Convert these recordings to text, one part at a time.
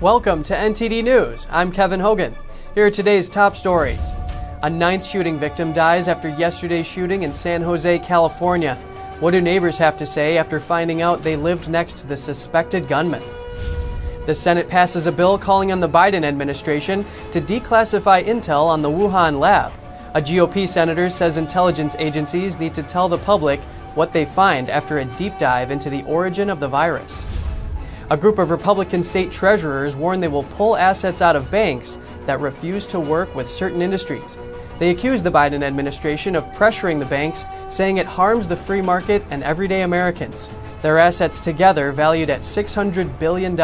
Welcome to NTD News. I'm Kevin Hogan. Here are today's top stories. A ninth shooting victim dies after yesterday's shooting in San Jose, California. What do neighbors have to say after finding out they lived next to the suspected gunman? The Senate passes a bill calling on the Biden administration to declassify intel on the Wuhan lab. A GOP senator says intelligence agencies need to tell the public what they find after a deep dive into the origin of the virus. A group of Republican state treasurers warn they will pull assets out of banks that refuse to work with certain industries. They accuse the Biden administration of pressuring the banks, saying it harms the free market and everyday Americans. Their assets together valued at $600 billion.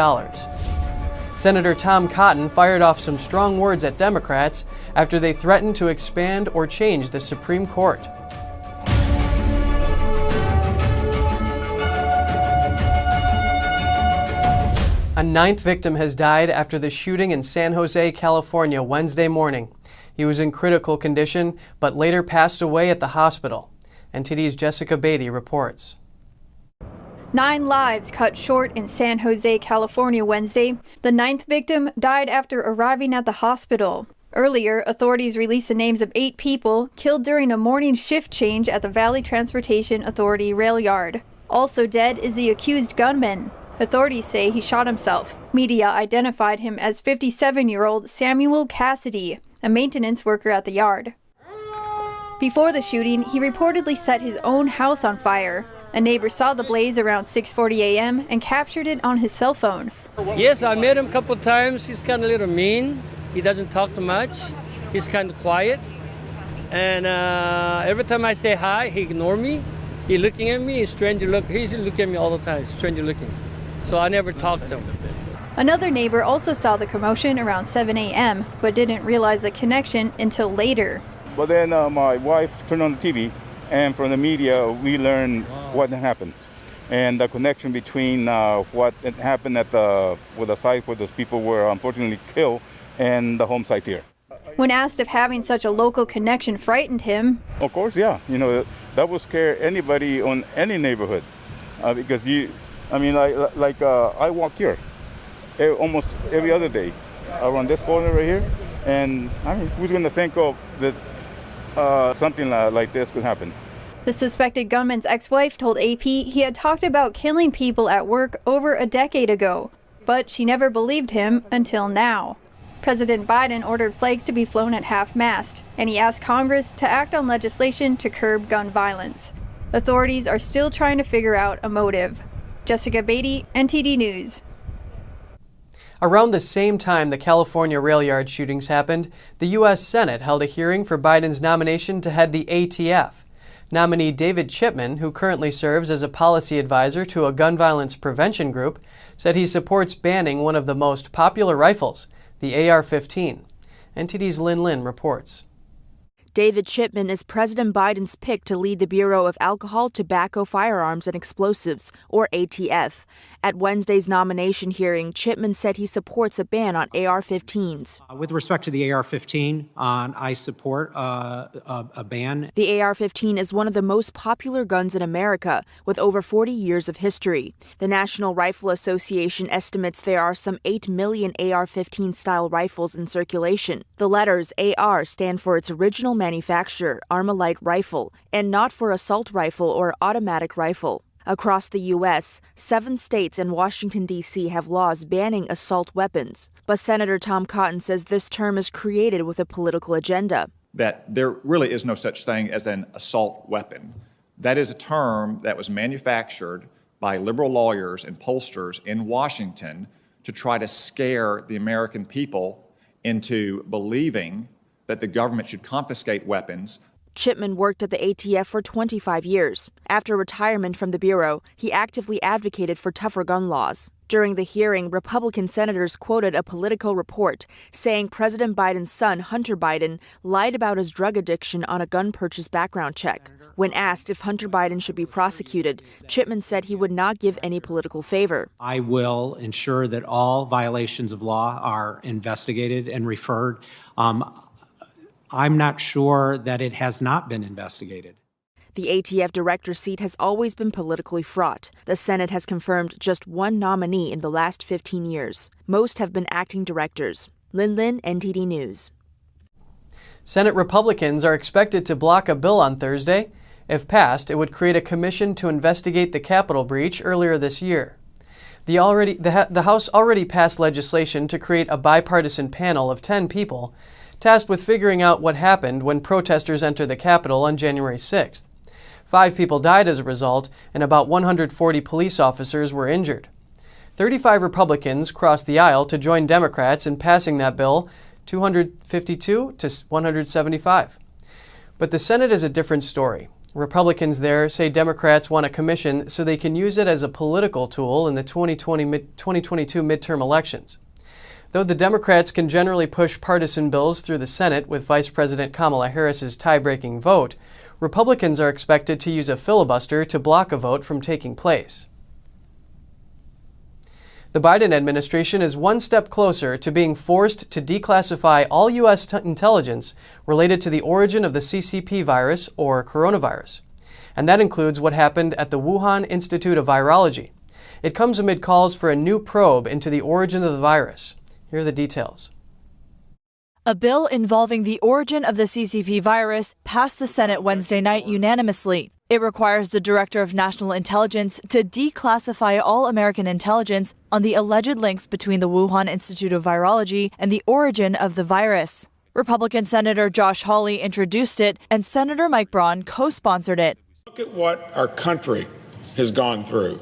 Senator Tom Cotton fired off some strong words at Democrats after they threatened to expand or change the Supreme Court. A ninth victim has died after the shooting in San Jose, California, Wednesday morning. He was in critical condition, but later passed away at the hospital. NTD's Jessica Beatty reports. 9 lives cut short in San Jose, California, Wednesday. The ninth victim died after arriving at the hospital. Earlier, authorities released the names of 8 people killed during a morning shift change at the Valley Transportation Authority rail yard. Also dead is the accused gunman. Authorities say he shot himself. Media identified him as 57-year-old Samuel Cassidy, a maintenance worker at the yard. Before the shooting, he reportedly set his own house on fire. A neighbor saw the blaze around 6:40 a.m. and captured it on his cell phone. Yes, I met him a couple times. He's kind of a little mean. He doesn't talk too much. He's kind of quiet. And every time I say hi, he ignores me. He's looking at me. He's stranger look. He's looking at me all the time. Stranger looking. So I never talked to him. Another neighbor also saw the commotion around 7 a.m., but didn't realize the connection until later. But then my wife turned on the TV, and from the media, we learned what happened. And the connection between what had happened at the site where those people were unfortunately killed and the home site here. When asked if having such a local connection frightened him, of course, yeah. You know, that would scare anybody on any neighborhood because I walk here almost every other day around this corner right here, and I mean, who's going to think of that something like this could happen? The suspected gunman's ex-wife told AP he had talked about killing people at work over a decade ago, but she never believed him until now. President Biden ordered flags to be flown at half-mast, and he asked Congress to act on legislation to curb gun violence. Authorities are still trying to figure out a motive. Jessica Beatty, NTD News. Around the same time the California rail yard shootings happened, the U.S. Senate held a hearing for Biden's nomination to head the ATF. Nominee David Chipman, who currently serves as a policy advisor to a gun violence prevention group, said he supports banning one of the most popular rifles, the AR-15. NTD's Lynn Lin reports. David Chipman is President Biden's pick to lead the Bureau of Alcohol, Tobacco, Firearms, and Explosives, or ATF. At Wednesday's nomination hearing, Chipman said he supports a ban on AR-15s. With respect to the AR-15, I support a ban. The AR-15 is one of the most popular guns in America, with over 40 years of history. The National Rifle Association estimates there are some 8 million AR-15-style rifles in circulation. The letters AR stand for its original manufacturer, Armalite Rifle, and not for assault rifle or automatic rifle. Across the U.S., 7 states and Washington, D.C. have laws banning assault weapons. But Senator Tom Cotton says this term is created with a political agenda. That there really is no such thing as an assault weapon. That is a term that was manufactured by liberal lawyers and pollsters in Washington to try to scare the American people into believing that the government should confiscate weapons. Chipman worked at the ATF for 25 years. After retirement from the Bureau, he actively advocated for tougher gun laws. During the hearing, Republican senators quoted a Politico report saying President Biden's son, Hunter Biden, lied about his drug addiction on a gun purchase background check. When asked if Hunter Biden should be prosecuted, Chipman said he would not give any political favor. I will ensure that all violations of law are investigated and referred. I'm not sure that it has not been investigated. The ATF director seat has always been politically fraught. The Senate has confirmed just one nominee in the last 15 years. Most have been acting directors. Lin Lin, NTD News. Senate Republicans are expected to block a bill on Thursday. If passed, it would create a commission to investigate the Capitol breach earlier this year. The House already passed legislation to create a bipartisan panel of 10 people tasked with figuring out what happened when protesters entered the Capitol on January 6th. 5 people died as a result, and about 140 police officers were injured. 35 Republicans crossed the aisle to join Democrats in passing that bill, 252 to 175. But the Senate is a different story. Republicans there say Democrats want a commission so they can use it as a political tool in the 2022 midterm elections. Though the Democrats can generally push partisan bills through the Senate with Vice President Kamala Harris's tie-breaking vote, Republicans are expected to use a filibuster to block a vote from taking place. The Biden administration is one step closer to being forced to declassify all U.S. intelligence related to the origin of the CCP virus or coronavirus. And that includes what happened at the Wuhan Institute of Virology. It comes amid calls for a new probe into the origin of the virus. Here are the details. A bill involving the origin of the CCP virus passed the Senate Wednesday night unanimously. It requires the Director of National Intelligence to declassify all American intelligence on the alleged links between the Wuhan Institute of Virology and the origin of the virus. Republican Senator Josh Hawley introduced it, and Senator Mike Braun co-sponsored it. Look at what our country has gone through.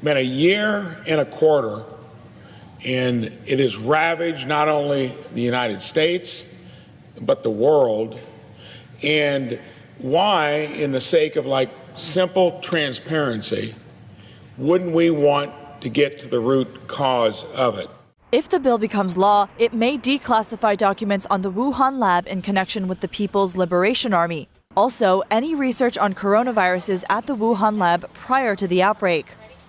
Been a year and a quarter, and it has ravaged not only the United States, but the world. And why, in the sake of simple transparency, wouldn't we want to get to the root cause of it? If the bill becomes law, it may declassify documents on the Wuhan lab in connection with the People's Liberation Army. Also, any research on coronaviruses at the Wuhan lab prior to the outbreak.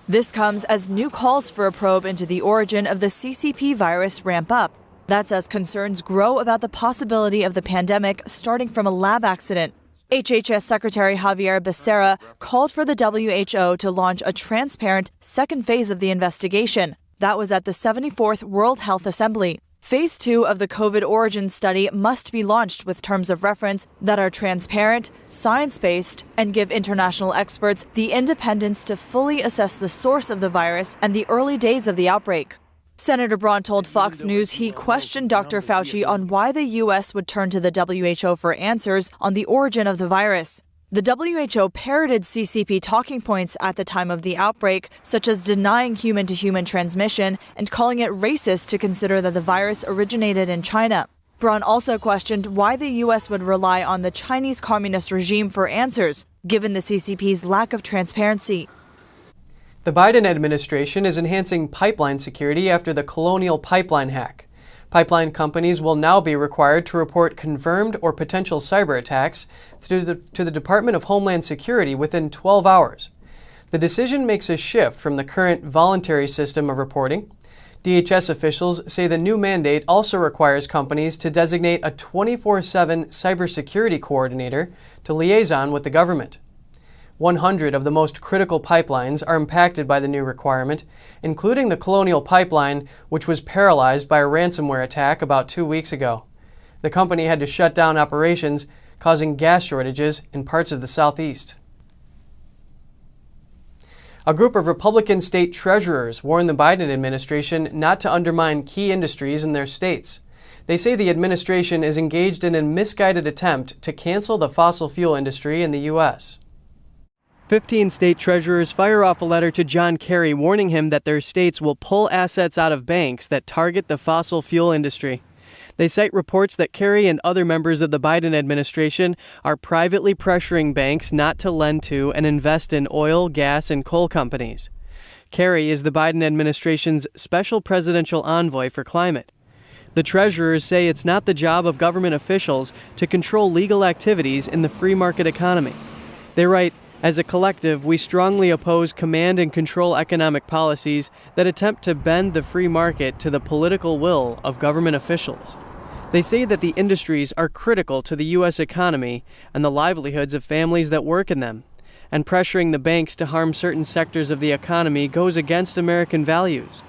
This comes as new calls for a probe into the origin of the CCP virus ramp up. That's as concerns grow about the possibility of the pandemic starting from a lab accident. HHS Secretary Javier Becerra called for the WHO to launch a transparent second phase of the investigation. That was at the 74th World Health Assembly. Phase 2 of the COVID origin study must be launched with terms of reference that are transparent, science-based, and give international experts the independence to fully assess the source of the virus and the early days of the outbreak. Senator Braun told Fox News he questioned Dr. Fauci on why the U.S. would turn to the WHO for answers on the origin of the virus. The WHO parroted CCP talking points at the time of the outbreak, such as denying human-to-human transmission and calling it racist to consider that the virus originated in China. Braun also questioned why the U.S. would rely on the Chinese Communist regime for answers, given the CCP's lack of transparency. The Biden administration is enhancing pipeline security after the Colonial Pipeline hack. Pipeline companies will now be required to report confirmed or potential cyber attacks to the Department of Homeland Security within 12 hours. The decision makes a shift from the current voluntary system of reporting. DHS officials say the new mandate also requires companies to designate a 24/7 cybersecurity coordinator to liaison with the government. 100 of the most critical pipelines are impacted by the new requirement, including the Colonial Pipeline, which was paralyzed by a ransomware attack about 2 weeks ago. The company had to shut down operations, causing gas shortages in parts of the Southeast. A group of Republican state treasurers warned the Biden administration not to undermine key industries in their states. They say the administration is engaged in a misguided attempt to cancel the fossil fuel industry in the U.S. 15 state treasurers fire off a letter to John Kerry warning him that their states will pull assets out of banks that target the fossil fuel industry. They cite reports that Kerry and other members of the Biden administration are privately pressuring banks not to lend to and invest in oil, gas, and coal companies. Kerry is the Biden administration's special presidential envoy for climate. The treasurers say it's not the job of government officials to control legal activities in the free market economy. They write, "As a collective, we strongly oppose command and control economic policies that attempt to bend the free market to the political will of government officials." They say that the industries are critical to the U.S. economy and the livelihoods of families that work in them, and pressuring the banks to harm certain sectors of the economy goes against American values.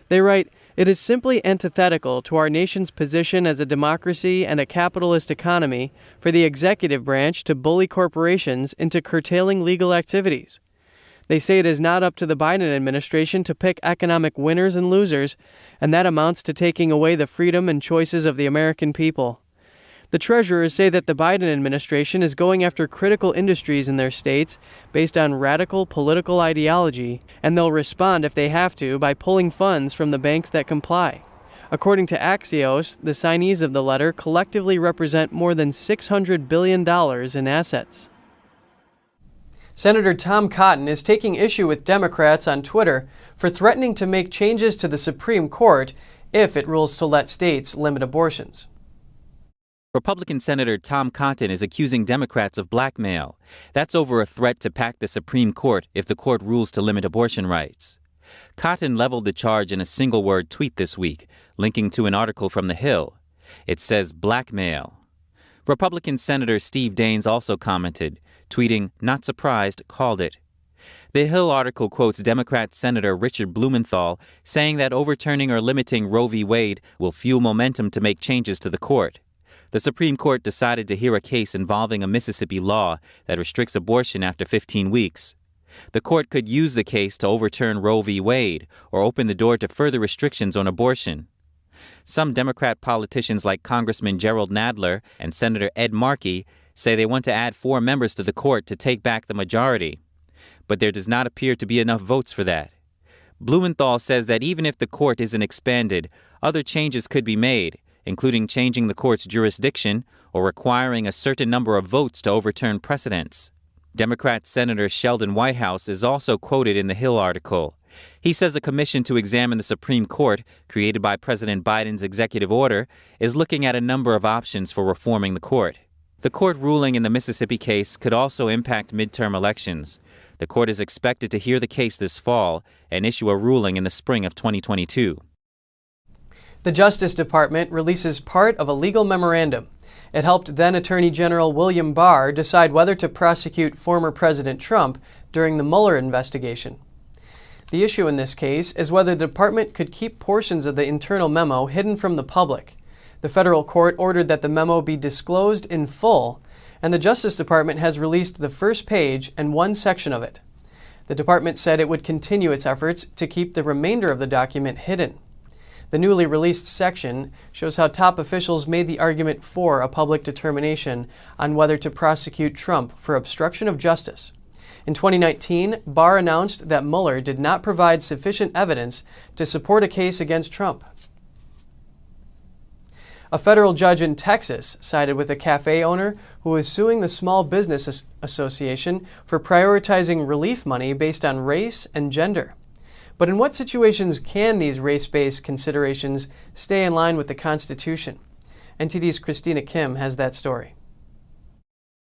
They write, "It is simply antithetical to our nation's position as a democracy and a capitalist economy for the executive branch to bully corporations into curtailing legal activities." They say it is not up to the Biden administration to pick economic winners and losers, and that amounts to taking away the freedom and choices of the American people. The treasurers say that the Biden administration is going after critical industries in their states based on radical political ideology, and they'll respond if they have to by pulling funds from the banks that comply. According to Axios, the signees of the letter collectively represent more than $600 billion in assets. Senator Tom Cotton is taking issue with Democrats on Twitter for threatening to make changes to the Supreme Court if it rules to let states limit abortions. Republican Senator Tom Cotton is accusing Democrats of blackmail. That's over a threat to pack the Supreme Court if the court rules to limit abortion rights. Cotton leveled the charge in a single-word tweet this week, linking to an article from The Hill. It says blackmail. Republican Senator Steve Daines also commented, tweeting, "Not surprised, called it." The Hill article quotes Democrat Senator Richard Blumenthal saying that overturning or limiting Roe v. Wade will fuel momentum to make changes to the court. The Supreme Court decided to hear a case involving a Mississippi law that restricts abortion after 15 weeks. The court could use the case to overturn Roe v. Wade or open the door to further restrictions on abortion. Some Democrat politicians like Congressman Gerald Nadler and Senator Ed Markey say they want to add 4 members to the court to take back the majority. But there does not appear to be enough votes for that. Blumenthal says that even if the court isn't expanded, other changes could be made, including changing the court's jurisdiction or requiring a certain number of votes to overturn precedents. Democrat Senator Sheldon Whitehouse is also quoted in the Hill article. He says a commission to examine the Supreme Court, created by President Biden's executive order, is looking at a number of options for reforming the court. The court ruling in the Mississippi case could also impact midterm elections. The court is expected to hear the case this fall and issue a ruling in the spring of 2022. The Justice Department releases part of a legal memorandum. It helped then Attorney General William Barr decide whether to prosecute former President Trump during the Mueller investigation. The issue in this case is whether the department could keep portions of the internal memo hidden from the public. The federal court ordered that the memo be disclosed in full, and the Justice Department has released the first page and one section of it. The department said it would continue its efforts to keep the remainder of the document hidden. The newly released section shows how top officials made the argument for a public determination on whether to prosecute Trump for obstruction of justice. In 2019, Barr announced that Mueller did not provide sufficient evidence to support a case against Trump. A federal judge in Texas sided with a cafe owner who is suing the Small Business Association for prioritizing relief money based on race and gender. But in what situations can these race-based considerations stay in line with the Constitution? NTD's Christina Kim has that story.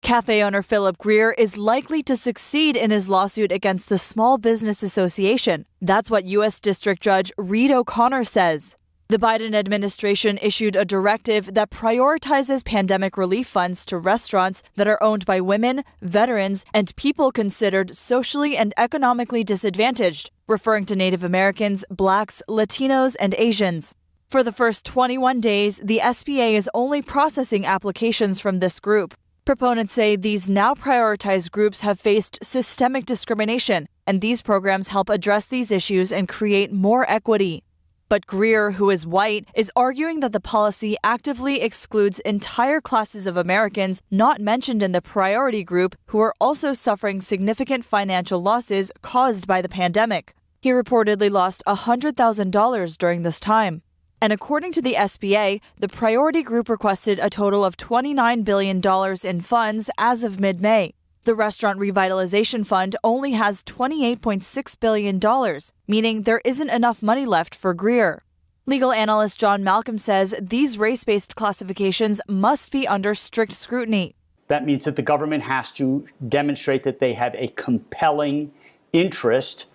Cafe owner Philip Greer is likely to succeed in his lawsuit against the Small Business Association. That's what U.S. District Judge Reed O'Connor says. The Biden administration issued a directive that prioritizes pandemic relief funds to restaurants that are owned by women, veterans, and people considered socially and economically disadvantaged, referring to Native Americans, Blacks, Latinos, and Asians. For the first 21 days, the SBA is only processing applications from this group. Proponents say these now prioritized groups have faced systemic discrimination, and these programs help address these issues and create more equity. But Greer, who is white, is arguing that the policy actively excludes entire classes of Americans not mentioned in the priority group who are also suffering significant financial losses caused by the pandemic. He reportedly lost $100,000 during this time. And according to the SBA, the priority group requested a total of $29 billion in funds as of mid-May. The Restaurant Revitalization Fund only has $28.6 billion, meaning there isn't enough money left for Greer. Legal analyst John Malcolm says these race-based classifications must be under strict scrutiny. That means that the government has to demonstrate that they have a compelling interest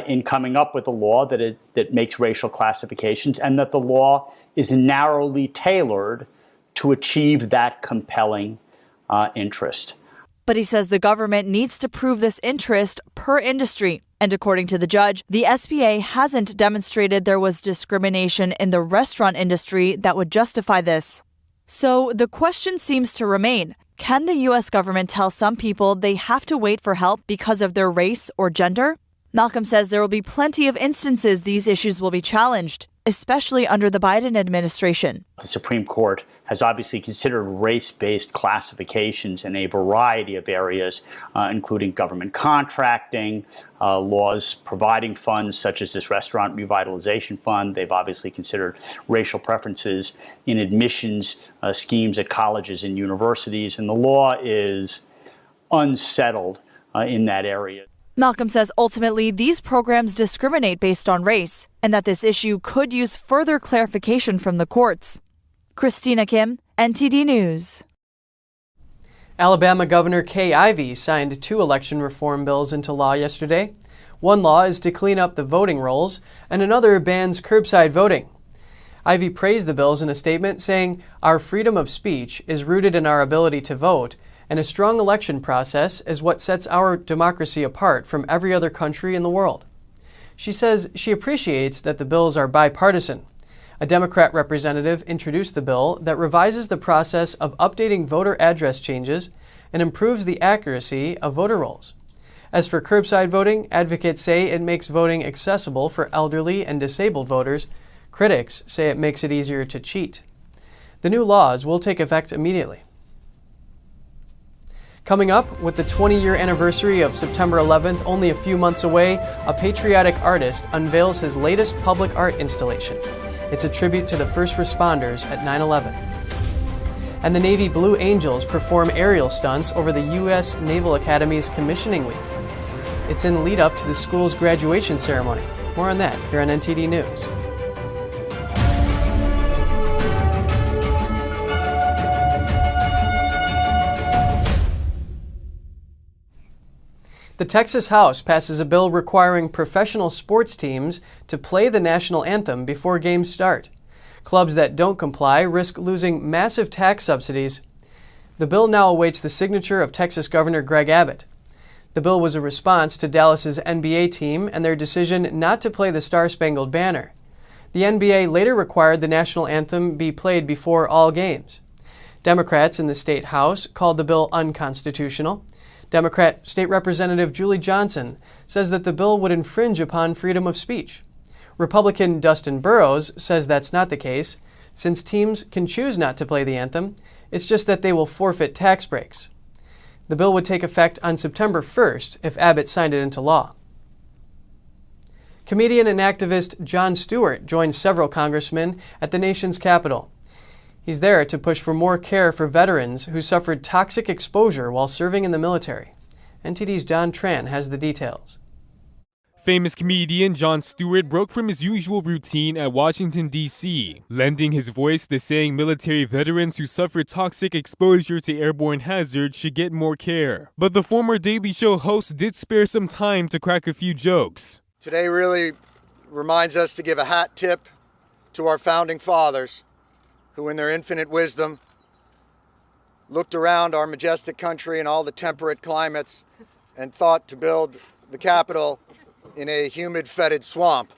in coming up with a law that makes racial classifications, and that the law is narrowly tailored to achieve that compelling interest. But he says the government needs to prove this interest per industry. And according to the judge, the SBA hasn't demonstrated there was discrimination in the restaurant industry that would justify this. So the question seems to remain, can the U.S. government tell some people they have to wait for help because of their race or gender? Malcolm says there will be plenty of instances these issues will be challenged, especially under the Biden administration. The Supreme Court has obviously considered race-based classifications in a variety of areas, including government contracting, laws providing funds such as this Restaurant Revitalization Fund. They've obviously considered racial preferences in admissions schemes at colleges and universities, and the law is unsettled in that area. Malcolm says ultimately these programs discriminate based on race, and that this issue could use further clarification from the courts. Christina Kim, NTD News. Alabama Governor Kay Ivey signed 2 election reform bills into law yesterday. One law is to clean up the voting rolls, and another bans curbside voting. Ivey praised the bills in a statement, saying, "Our freedom of speech is rooted in our ability to vote, and a strong election process is what sets our democracy apart from every other country in the world." She says she appreciates that the bills are bipartisan. A Democrat representative introduced the bill that revises the process of updating voter address changes and improves the accuracy of voter rolls. As for curbside voting, advocates say it makes voting accessible for elderly and disabled voters. Critics say it makes it easier to cheat. The new laws will take effect immediately. Coming up, with the 20-year anniversary of September 11th only a few months away, a patriotic artist unveils his latest public art installation. It's a tribute to the first responders at 9/11. And the Navy Blue Angels perform aerial stunts over the U.S. Naval Academy's Commissioning Week. It's in the lead up to the school's graduation ceremony. More on that here on NTD News. The Texas House passes a bill requiring professional sports teams to play the national anthem before games start. Clubs that don't comply risk losing massive tax subsidies. The bill now awaits the signature of Texas Governor Greg Abbott. The bill was a response to Dallas's NBA team and their decision not to play the Star-Spangled Banner. The NBA later required the national anthem be played before all games. Democrats in the state House called the bill unconstitutional. Democrat State Representative Julie Johnson says that the bill would infringe upon freedom of speech. Republican Dustin Burrows says that's not the case, since teams can choose not to play the anthem. It's just that they will forfeit tax breaks. The bill would take effect on September 1st if Abbott signed it into law. Comedian and activist Jon Stewart joined several congressmen at the nation's capital. He's there to push for more care for veterans who suffered toxic exposure while serving in the military. NTD's Don Tran has the details. Famous comedian Jon Stewart broke from his usual routine at Washington, D.C., lending his voice to saying military veterans who suffered toxic exposure to airborne hazards should get more care. But the former Daily Show host did spare some time to crack a few jokes. Today really reminds us to give a hat tip to our founding fathers, who in their infinite wisdom looked around our majestic country and all the temperate climates and thought to build the Capitol in a humid, fetid swamp.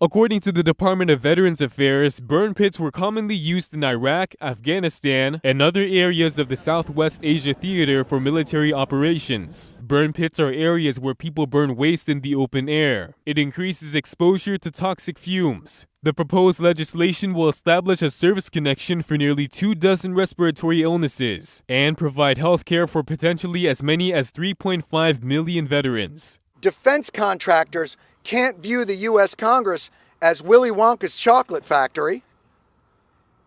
According to the Department of Veterans Affairs, burn pits were commonly used in Iraq, Afghanistan, and other areas of the Southwest Asia theater for military operations. Burn pits are areas where people burn waste in the open air. It increases exposure to toxic fumes. The proposed legislation will establish a service connection for nearly 24 respiratory illnesses and provide health care for potentially as many as 3.5 million veterans. Defense contractors can't view the U.S. Congress as Willy Wonka's chocolate factory,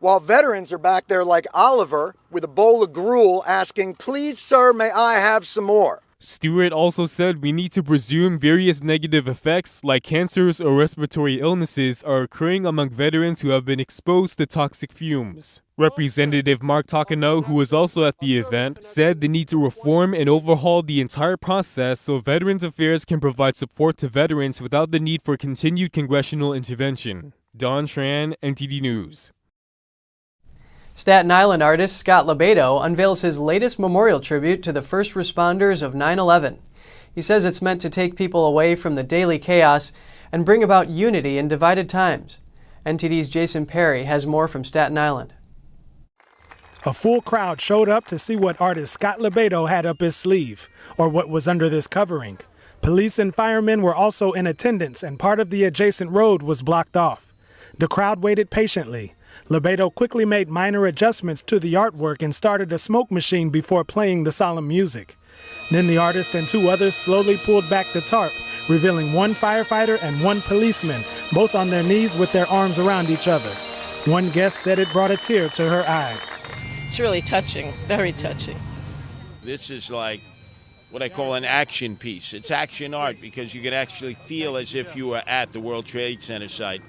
while veterans are back there like Oliver with a bowl of gruel asking, "Please, sir, may I have some more?" Stewart also said we need to presume various negative effects like cancers or respiratory illnesses are occurring among veterans who have been exposed to toxic fumes. Representative Mark Takano, who was also at the event, said they need to reform and overhaul the entire process so Veterans Affairs can provide support to veterans without the need for continued congressional intervention. Don Tran, NTD News. Staten Island artist Scott Lebedo unveils his latest memorial tribute to the first responders of 9/11. He says it's meant to take people away from the daily chaos and bring about unity in divided times. NTD's Jason Perry has more from Staten Island. A full crowd showed up to see what artist Scott Lebedo had up his sleeve, or what was under this covering. Police and firemen were also in attendance, and part of the adjacent road was blocked off. The crowd waited patiently. Lebedo quickly made minor adjustments to the artwork and started a smoke machine before playing the solemn music. Then the artist and two others slowly pulled back the tarp, revealing one firefighter and one policeman, both on their knees with their arms around each other. One guest said it brought a tear to her eye. It's really touching, very touching. This is like what I call an action piece. It's action art because you can actually feel as if you were at the World Trade Center site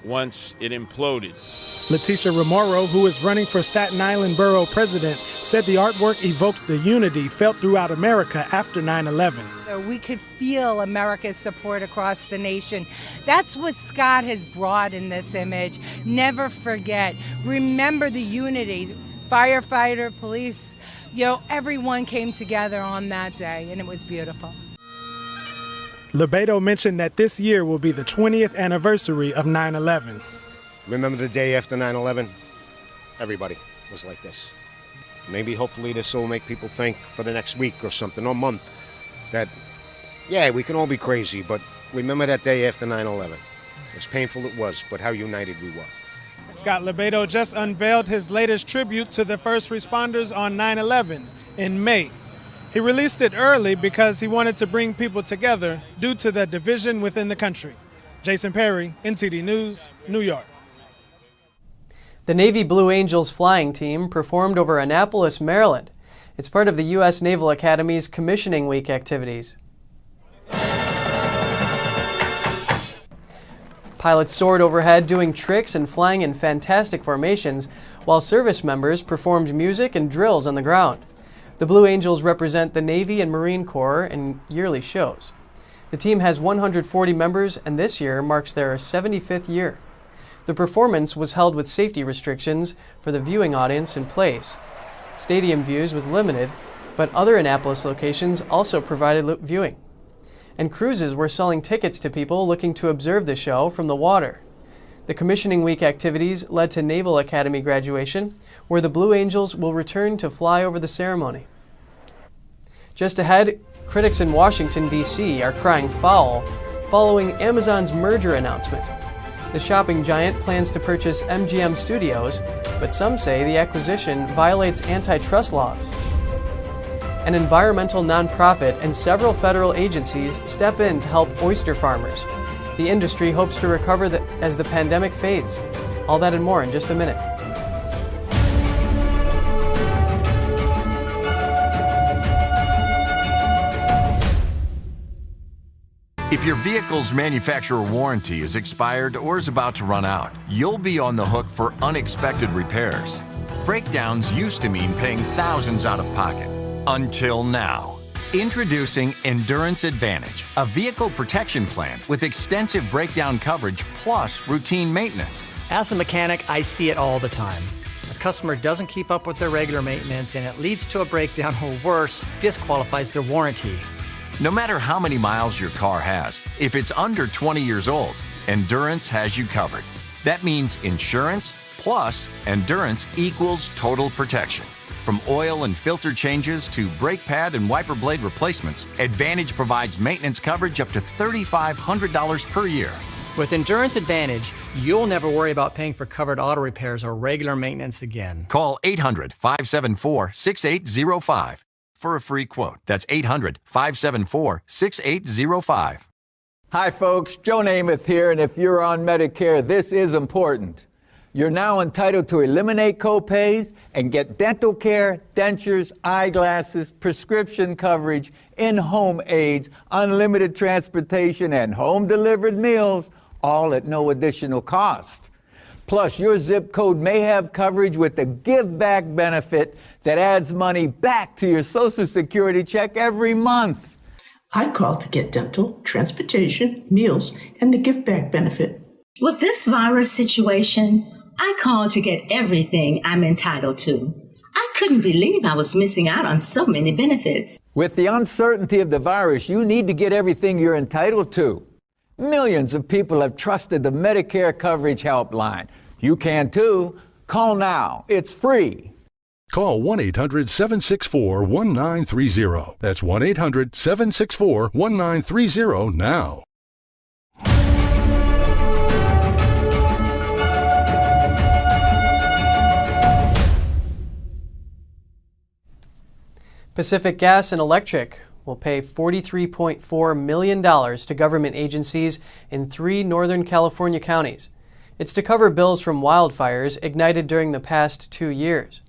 once it imploded. Leticia Romero, who is running for Staten Island Borough President, said the artwork evoked the unity felt throughout America after 9/11. We could feel America's support across the nation. That's what Scott has brought in this image. Never forget. Remember the unity. Firefighter, police, everyone came together on that day, and it was beautiful. Lebedo mentioned that this year will be the 20th anniversary of 9/11. Remember the day after 9/11? Everybody was like this. Maybe, hopefully, this will make people think for the next week or something, or month, that, yeah, we can all be crazy, but remember that day after 9/11. As painful it was, but how united we were. Scott Lebedo just unveiled his latest tribute to the first responders on 9/11 in May. He released it early because he wanted to bring people together due to the division within the country. Jason Perry, NTD News, New York. The Navy Blue Angels flying team performed over Annapolis, Maryland. It's part of the U.S. Naval Academy's Commissioning Week activities. Pilots soared overhead doing tricks and flying in fantastic formations, while service members performed music and drills on the ground. The Blue Angels represent the Navy and Marine Corps in yearly shows. The team has 140 members, and this year marks their 75th year. The performance was held with safety restrictions for the viewing audience in place. Stadium views was limited, but other Annapolis locations also provided viewing. And cruises were selling tickets to people looking to observe the show from the water. The Commissioning Week activities led to Naval Academy graduation, where the Blue Angels will return to fly over the ceremony. Just ahead, critics in Washington, D.C. are crying foul following Amazon's merger announcement. The shopping giant plans to purchase MGM Studios, but some say the acquisition violates antitrust laws. An environmental nonprofit and several federal agencies step in to help oyster farmers. The industry hopes to recover as the pandemic fades. All that and more in just a minute. If your vehicle's manufacturer warranty is expired or is about to run out, you'll be on the hook for unexpected repairs. Breakdowns used to mean paying thousands out of pocket. Until now. Introducing Endurance Advantage, a vehicle protection plan with extensive breakdown coverage plus routine maintenance. As a mechanic, I see it all the time. A customer doesn't keep up with their regular maintenance and it leads to a breakdown or worse, disqualifies their warranty. No matter how many miles your car has, if it's under 20 years old, Endurance has you covered. That means insurance plus Endurance equals total protection. From oil and filter changes to brake pad and wiper blade replacements, Advantage provides maintenance coverage up to $3,500 per year. With Endurance Advantage, you'll never worry about paying for covered auto repairs or regular maintenance again. Call 800-574-6805 for a free quote. That's 800-574-6805. Hi folks, Joe Namath here, and if you're on Medicare, this is important. You're now entitled to eliminate copays and get dental care, dentures, eyeglasses, prescription coverage, in-home aids, unlimited transportation, and home-delivered meals, all at no additional cost. Plus, your zip code may have coverage with the Give Back benefit that adds money back to your Social Security check every month. I called to get dental, transportation, meals, and the Give Back benefit. With this virus situation, I called to get everything I'm entitled to. I couldn't believe I was missing out on so many benefits. With the uncertainty of the virus, you need to get everything you're entitled to. Millions of people have trusted the Medicare Coverage Helpline. You can too. Call now. It's free. Call 1-800-764-1930. That's 1-800-764-1930 now. Pacific Gas and Electric will pay $43.4 million to government agencies in 3 Northern California counties. It's to cover bills from wildfires ignited during the past 2 years.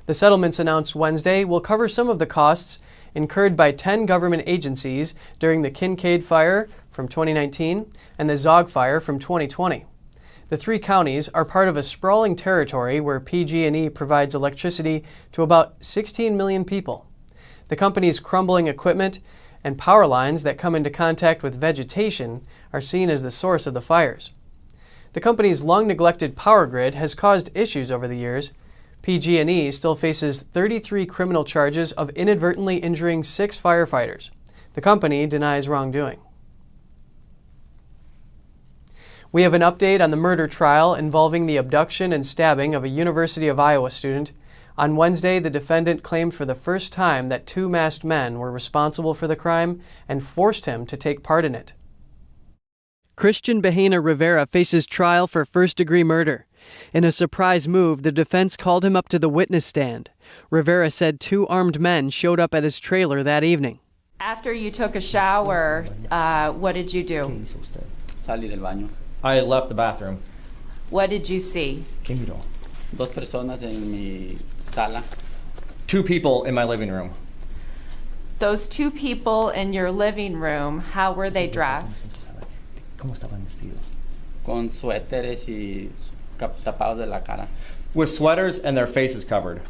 The settlements announced Wednesday will cover some of the costs incurred by 10 government agencies during the Kincade Fire from 2019 and the Zogg Fire from 2020. The 3 counties are part of a sprawling territory where PG&E provides electricity to about 16 million people. The company's crumbling equipment and power lines that come into contact with vegetation are seen as the source of the fires. The company's long-neglected power grid has caused issues over the years. PG&E still faces 33 criminal charges of inadvertently injuring 6 firefighters. The company denies wrongdoing. We have an update on the murder trial involving the abduction and stabbing of a University of Iowa student. On Wednesday, the defendant claimed for the first time that 2 masked men were responsible for the crime and forced him to take part in it. Christian Bahena Rivera faces trial for first-degree murder. In a surprise move, the defense called him up to the witness stand. Rivera said 2 armed men showed up at his trailer that evening. After you took a shower, what did you do? Salí del baño. I left the bathroom. What did you see? ¿Qué miró? 2 personas en mi sala. 2 people in my living room. Those 2 people in your living room, how were they dressed? ¿Cómo estaban vestidos? Con suéteres y tapados de la cara. With sweaters and their faces covered.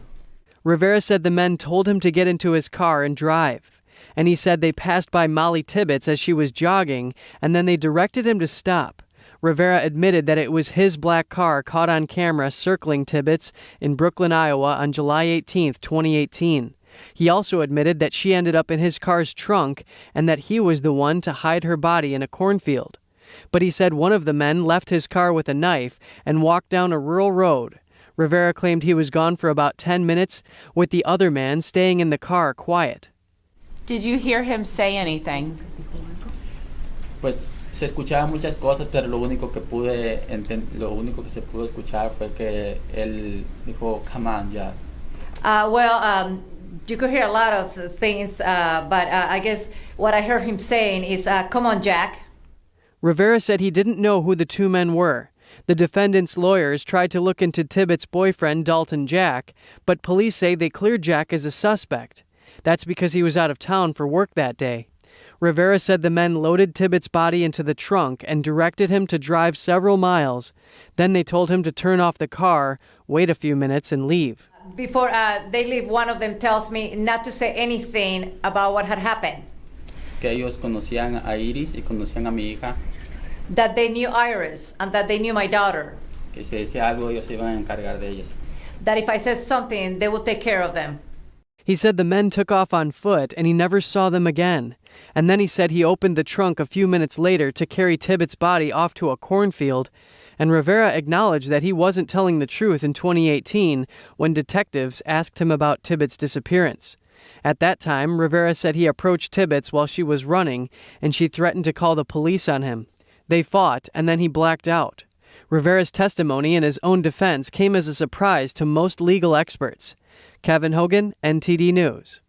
Rivera said the men told him to get into his car and drive. And he said they passed by Molly Tibbetts as she was jogging, and then they directed him to stop. Rivera admitted that it was his black car caught on camera circling Tibbetts in Brooklyn, Iowa on July 18, 2018. He also admitted that she ended up in his car's trunk and that he was the one to hide her body in a cornfield. But he said one of the men left his car with a knife and walked down a rural road. Rivera claimed he was gone for about 10 minutes, with the other man staying in the car quiet. Did you hear him say anything? Pues se escuchaban muchas cosas, pero lo único que se pudo escuchar fue que él dijo, "Come on, Jack." You could hear a lot of things, but I guess what I heard him saying is, "Come on, Jack." Rivera said he didn't know who the 2 men were. The defendant's lawyers tried to look into Tibbetts' boyfriend, Dalton Jack, but police say they cleared Jack as a suspect. That's because he was out of town for work that day. Rivera said the men loaded Tibbetts' body into the trunk and directed him to drive several miles. Then they told him to turn off the car, wait a few minutes, and leave. Before they leave, one of them tells me not to say anything about what had happened. Que ellos conocían a Iris y conocían a mi hija. That they knew Iris and that they knew my daughter. Que si decía algo, ellos se iban a encargar de ellas. That if I said something, they would take care of them. He said the men took off on foot and he never saw them again. And then he said he opened the trunk a few minutes later to carry Tibbetts' body off to a cornfield. And Rivera acknowledged that he wasn't telling the truth in 2018 when detectives asked him about Tibbetts' disappearance. At that time, Rivera said he approached Tibbetts while she was running and she threatened to call the police on him. They fought and then he blacked out. Rivera's testimony in his own defense came as a surprise to most legal experts. Kevin Hogan, NTD News.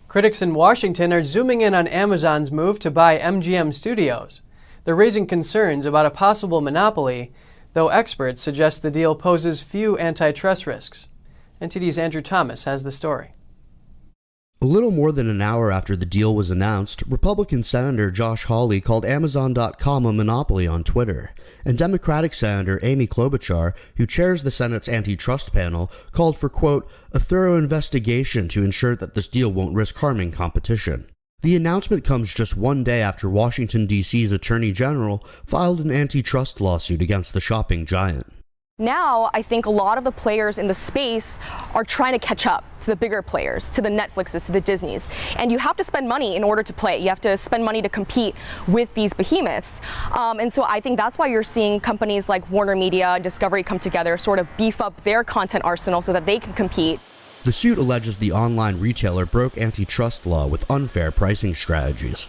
Critics in Washington are zooming in on Amazon's move to buy MGM Studios. They're raising concerns about a possible monopoly, though experts suggest the deal poses few antitrust risks. NTD's Andrew Thomas has the story. A little more than an hour after the deal was announced, Republican Senator Josh Hawley called Amazon.com a monopoly on Twitter, and Democratic Senator Amy Klobuchar, who chairs the Senate's antitrust panel, called for, quote, a thorough investigation to ensure that this deal won't risk harming competition. The announcement comes just one day after Washington, D.C.'s Attorney General filed an antitrust lawsuit against the shopping giant. Now, I think a lot of the players in the space are trying to catch up to the bigger players, to the Netflixes, to the Disneys. And you have to spend money in order to play. You have to spend money to compete with these behemoths. And so I think that's why you're seeing companies like Warner Media and Discovery come together, sort of beef up their content arsenal so that they can compete. The suit alleges the online retailer broke antitrust law with unfair pricing strategies.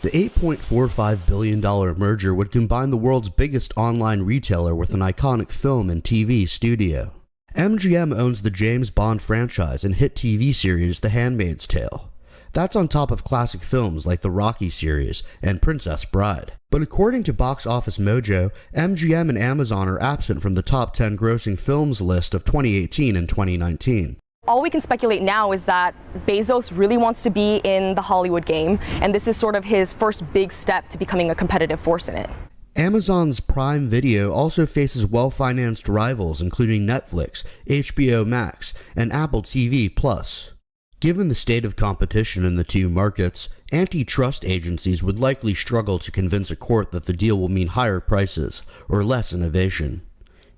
The $8.45 billion merger would combine the world's biggest online retailer with an iconic film and TV studio. MGM owns the James Bond franchise and hit TV series The Handmaid's Tale. That's on top of classic films like the Rocky series and Princess Bride. But according to Box Office Mojo, MGM and Amazon are absent from the top 10 grossing films list of 2018 and 2019. All we can speculate now is that Bezos really wants to be in the Hollywood game, and this is sort of his first big step to becoming a competitive force in it. Amazon's Prime Video also faces well-financed rivals including Netflix, HBO Max, and Apple TV+. Given the state of competition in the two markets, antitrust agencies would likely struggle to convince a court that the deal will mean higher prices or less innovation.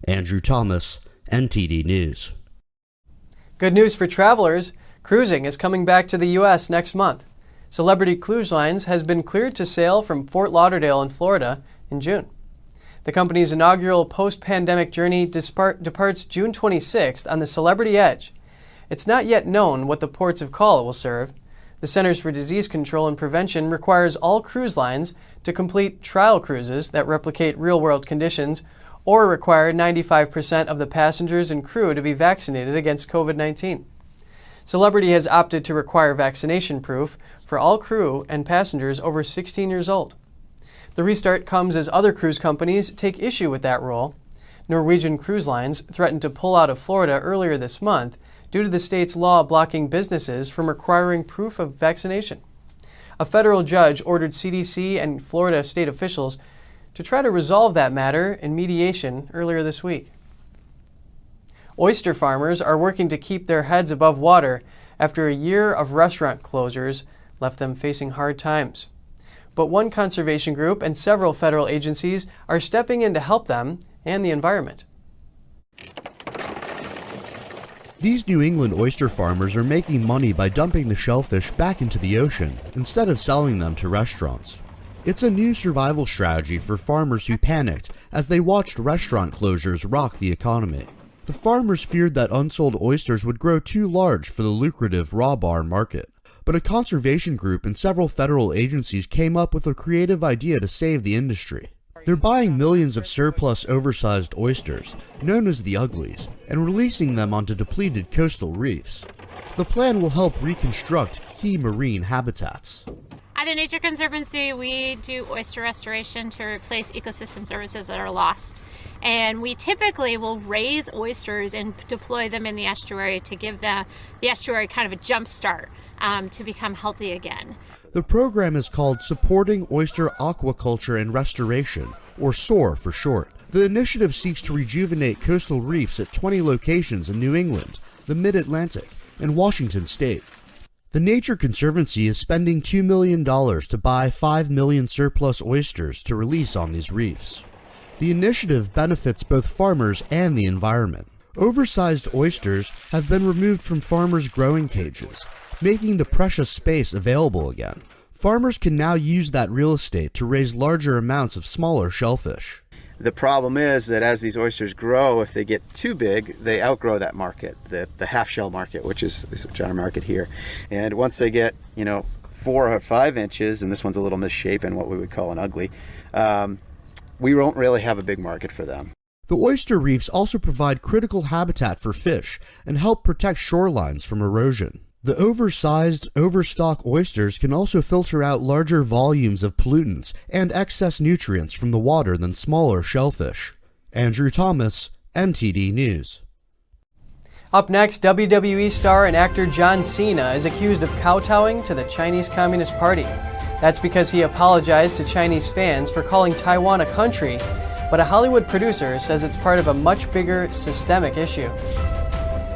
Andrew Thomas, NTD News. Good news for travelers. Cruising is coming back to the U.S. next month. Celebrity Cruise Lines has been cleared to sail from Fort Lauderdale in Florida in June. The company's inaugural post-pandemic journey departs June 26th on the Celebrity Edge. It's not yet known what the ports of call it will serve. The Centers for Disease Control and Prevention requires all cruise lines to complete trial cruises that replicate real-world conditions or require 95% of the passengers and crew to be vaccinated against COVID-19. Celebrity has opted to require vaccination proof for all crew and passengers over 16 years old. The restart comes as other cruise companies take issue with that rule. Norwegian Cruise Lines threatened to pull out of Florida earlier this month due to the state's law blocking businesses from requiring proof of vaccination. A federal judge ordered CDC and Florida state officials to try to resolve that matter in mediation earlier this week. Oyster farmers are working to keep their heads above water after a year of restaurant closures left them facing hard times. But one conservation group and several federal agencies are stepping in to help them and the environment. These New England oyster farmers are making money by dumping the shellfish back into the ocean instead of selling them to restaurants. It's a new survival strategy for farmers who panicked as they watched restaurant closures rock the economy. The farmers feared that unsold oysters would grow too large for the lucrative raw bar market. But a conservation group and several federal agencies came up with a creative idea to save the industry. They're buying millions of surplus oversized oysters, known as the uglies, and releasing them onto depleted coastal reefs. The plan will help reconstruct key marine habitats. At the Nature Conservancy, we do oyster restoration to replace ecosystem services that are lost. And we typically will raise oysters and deploy them in the estuary to give the estuary kind of a jump start to become healthy again. The program is called Supporting Oyster Aquaculture and Restoration, or SOAR for short. The initiative seeks to rejuvenate coastal reefs at 20 locations in New England, the Mid-Atlantic, and Washington State. The Nature Conservancy is spending $2 million to buy 5 million surplus oysters to release on these reefs. The initiative benefits both farmers and the environment. Oversized oysters have been removed from farmers' growing cages, making the precious space available again. Farmers can now use that real estate to raise larger amounts of smaller shellfish. The problem is that as these oysters grow, if they get too big, they outgrow that market, the half shell market, which is our market here. And once they get, 4 or 5 inches, and this one's a little misshapen, what we would call an ugly, we won't really have a big market for them. The oyster reefs also provide critical habitat for fish and help protect shorelines from erosion. The oversized, overstock oysters can also filter out larger volumes of pollutants and excess nutrients from the water than smaller shellfish. Andrew Thomas, NTD News. Up next, WWE star and actor John Cena is accused of kowtowing to the Chinese Communist Party. That's because he apologized to Chinese fans for calling Taiwan a country, but a Hollywood producer says it's part of a much bigger systemic issue.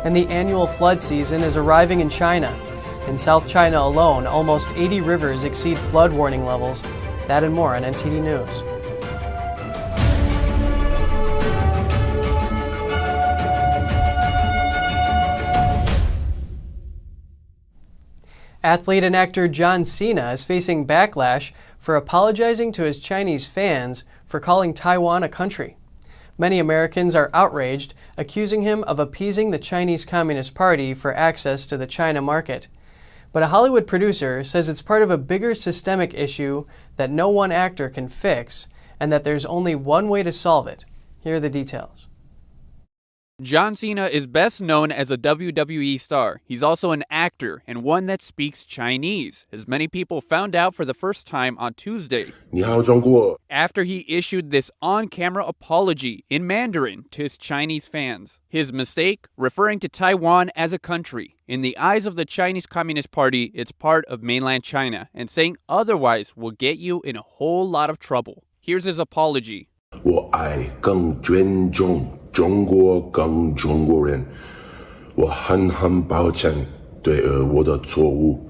And the annual flood season is arriving in China. In South China alone, almost 80 rivers exceed flood warning levels. That and more on NTD News. Athlete and actor John Cena is facing backlash for apologizing to his Chinese fans for calling Taiwan a country. Many Americans are outraged, accusing him of appeasing the Chinese Communist Party for access to the China market. But a Hollywood producer says it's part of a bigger systemic issue that no one actor can fix, and that there's only one way to solve it. Here are the details. John Cena is best known as a WWE star. He's also an actor and one that speaks Chinese, as many people found out for the first time on Tuesday. 你好，中国. After he issued this on-camera apology in Mandarin to his Chinese fans. His mistake, referring to Taiwan as a country. In the eyes of the Chinese Communist Party, it's part of mainland China, and saying otherwise will get you in a whole lot of trouble. Here's his apology. 我爱更尊重中国跟中国人，我很抱歉对我的错误，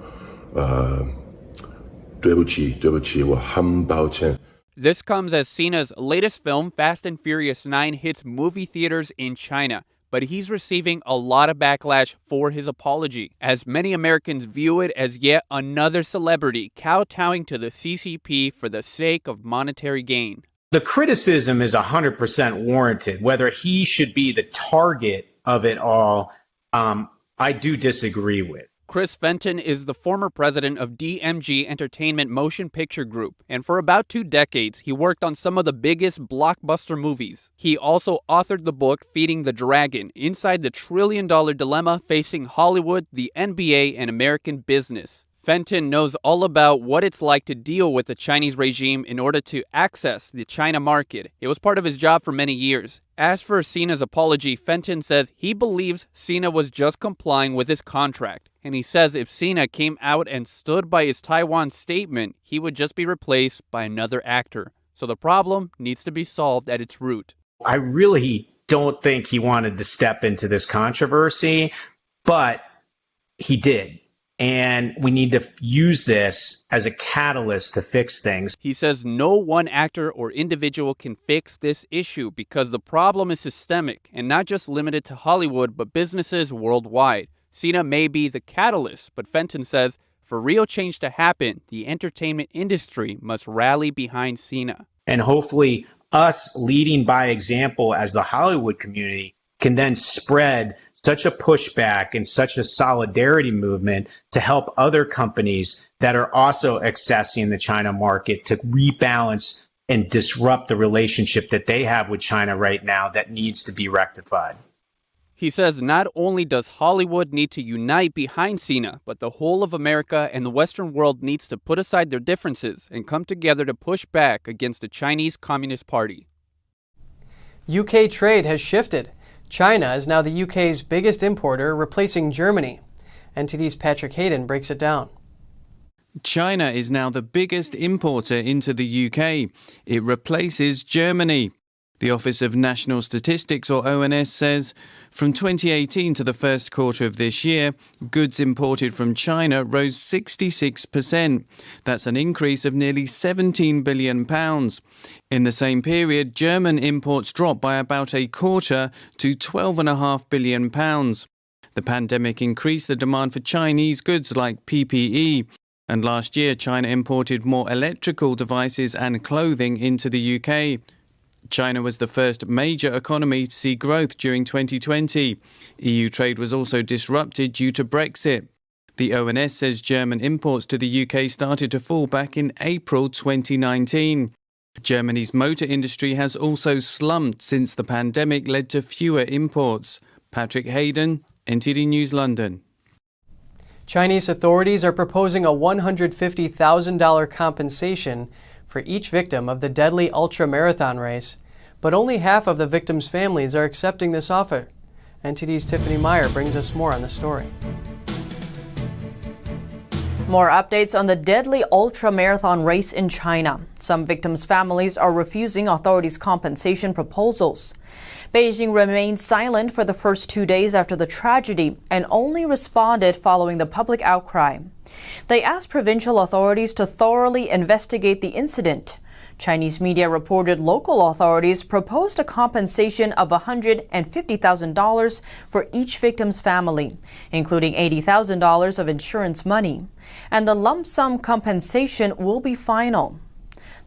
对不起，我很抱歉。 This comes as Cena's latest film, Fast and Furious 9, hits movie theaters in China. But he's receiving a lot of backlash for his apology, as many Americans view it as yet another celebrity kowtowing to the CCP for the sake of monetary gain. The criticism is 100% warranted. Whether he should be the target of it all, I do disagree with. Chris Fenton is the former president of DMG Entertainment Motion Picture Group, and for about 2 decades, he worked on some of the biggest blockbuster movies. He also authored the book Feeding the Dragon, Inside the $1 Trillion Dilemma Facing Hollywood, the NBA, and American Business. Fenton knows all about what it's like to deal with the Chinese regime in order to access the China market. It was part of his job for many years. As for Cena's apology, Fenton says he believes Cena was just complying with his contract. And he says if Cena came out and stood by his Taiwan statement, he would just be replaced by another actor. So the problem needs to be solved at its root. I really don't think he wanted to step into this controversy, but he did. And we need to use this as a catalyst to fix things. He says no one actor or individual can fix this issue because the problem is systemic and not just limited to Hollywood, but businesses worldwide. Cena may be the catalyst, but Fenton says for real change to happen, the entertainment industry must rally behind Cena. And hopefully us leading by example as the Hollywood community can then spread such a pushback and such a solidarity movement to help other companies that are also accessing the China market to rebalance and disrupt the relationship that they have with China right now that needs to be rectified. He says not only does Hollywood need to unite behind Cena, but the whole of America and the Western world needs to put aside their differences and come together to push back against the Chinese Communist Party. UK trade has shifted. China is now the UK's biggest importer, replacing Germany. NTD's Patrick Hayden breaks it down. China is now the biggest importer into the UK. It replaces Germany. The Office of National Statistics, or ONS, says from 2018 to the first quarter of this year, goods imported from China rose 66%. That's an increase of nearly £17 billion. In the same period, German imports dropped by about a quarter to £12.5 billion. The pandemic increased the demand for Chinese goods like PPE. And last year, China imported more electrical devices and clothing into the UK. China was the first major economy to see growth during 2020. EU trade was also disrupted due to Brexit. The ONS says German imports to the UK started to fall back in April 2019. Germany's motor industry has also slumped since the pandemic led to fewer imports. Patrick Hayden, NTD News, London. Chinese authorities are proposing a $150,000 compensation for each victim of the deadly ultra-marathon race, but only half of the victims' families are accepting this offer. NTD's Tiffany Meyer brings us more on the story. More updates on the deadly ultra-marathon race in China. Some victims' families are refusing authorities' compensation proposals. Beijing remained silent for the first 2 days after the tragedy and only responded following the public outcry. They asked provincial authorities to thoroughly investigate the incident. Chinese media reported local authorities proposed a compensation of $150,000 for each victim's family, including $80,000 of insurance money, and the lump sum compensation will be final.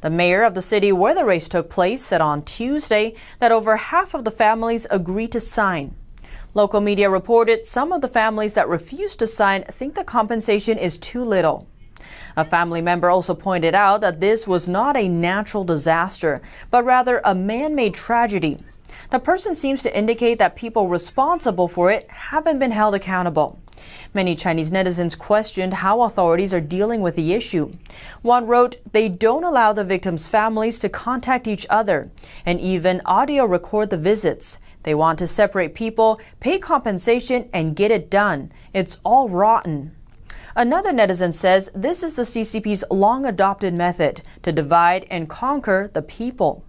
The mayor of the city where the race took place said on Tuesday that over half of the families agreed to sign. Local media reported some of the families that refused to sign think the compensation is too little. A family member also pointed out that this was not a natural disaster, but rather a man-made tragedy. The person seems to indicate that people responsible for it haven't been held accountable. Many Chinese netizens questioned how authorities are dealing with the issue. One wrote, "They don't allow the victims' families to contact each other and even audio record the visits. They want to separate people, pay compensation, and get it done. It's all rotten." Another netizen says this is the CCP's long-adopted method to divide and conquer the people.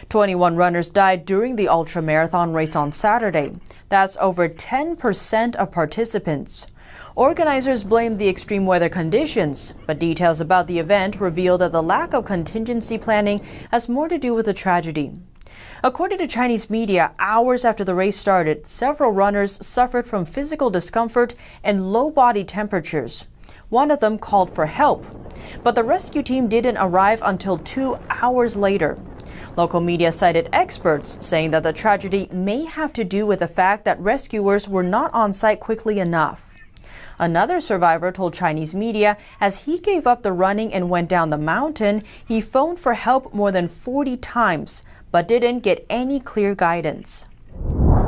21 runners died during the ultramarathon race on Saturday. That's over 10% of participants. Organizers blamed the extreme weather conditions, but details about the event reveal that the lack of contingency planning has more to do with the tragedy. According to Chinese media, hours after the race started, several runners suffered from physical discomfort and low body temperatures. One of them called for help, but the rescue team didn't arrive until 2 hours later. Local media cited experts saying that the tragedy may have to do with the fact that rescuers were not on site quickly enough. Another survivor told Chinese media as he gave up the running and went down the mountain, he phoned for help more than 40 times, but didn't get any clear guidance.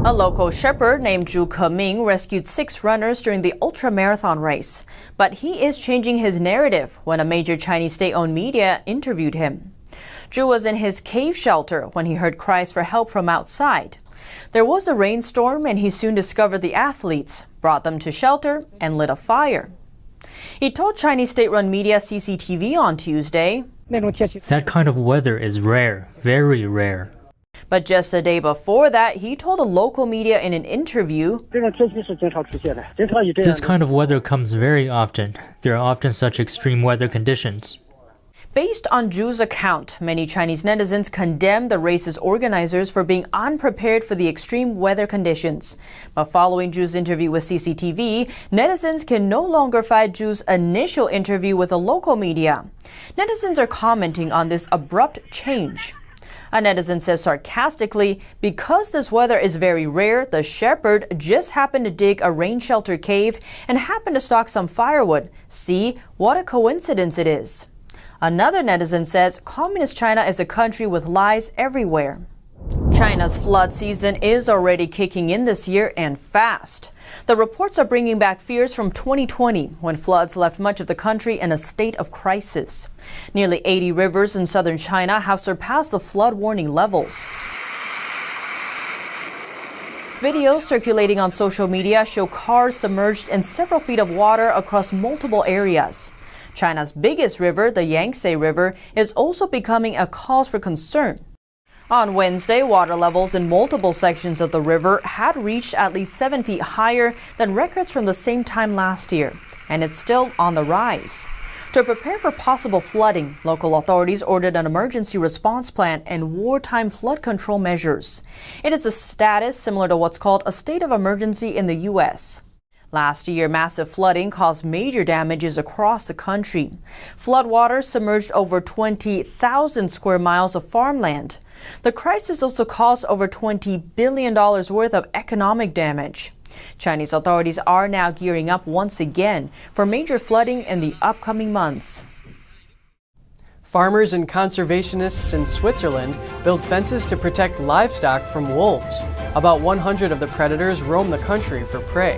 A local shepherd named Zhu Keming rescued 6 runners during the ultramarathon race, but he is changing his narrative when a major Chinese state-owned media interviewed him. Zhu was in his cave shelter when he heard cries for help from outside. There was a rainstorm and he soon discovered the athletes, brought them to shelter, and lit a fire. He told Chinese state-run media CCTV on Tuesday, "That kind of weather is rare, very rare." But just a day before that, he told a local media in an interview, "This kind of weather comes very often. There are often such extreme weather conditions." Based on Zhu's account, many Chinese netizens condemned the race's organizers for being unprepared for the extreme weather conditions. But following Zhu's interview with CCTV, netizens can no longer fight Zhu's initial interview with the local media. Netizens are commenting on this abrupt change. A netizen says sarcastically, "Because this weather is very rare, the shepherd just happened to dig a rain shelter cave and happened to stock some firewood. See, what a coincidence it is." Another netizen says Communist China is a country with lies everywhere. China's flood season is already kicking in this year and fast. The reports are bringing back fears from 2020 when floods left much of the country in a state of crisis. Nearly 80 rivers in southern China have surpassed the flood warning levels. Videos circulating on social media show cars submerged in several feet of water across multiple areas. China's biggest river, the Yangtze River, is also becoming a cause for concern. On Wednesday, water levels in multiple sections of the river had reached at least 7 feet higher than records from the same time last year, and it's still on the rise. To prepare for possible flooding, local authorities ordered an emergency response plan and wartime flood control measures. It is a status similar to what's called a state of emergency in the U.S. Last year, massive flooding caused major damages across the country. Floodwaters submerged over 20,000 square miles of farmland. The crisis also caused over $20 billion worth of economic damage. Chinese authorities are now gearing up once again for major flooding in the upcoming months. Farmers and conservationists in Switzerland build fences to protect livestock from wolves. About 100 of the predators roam the country for prey.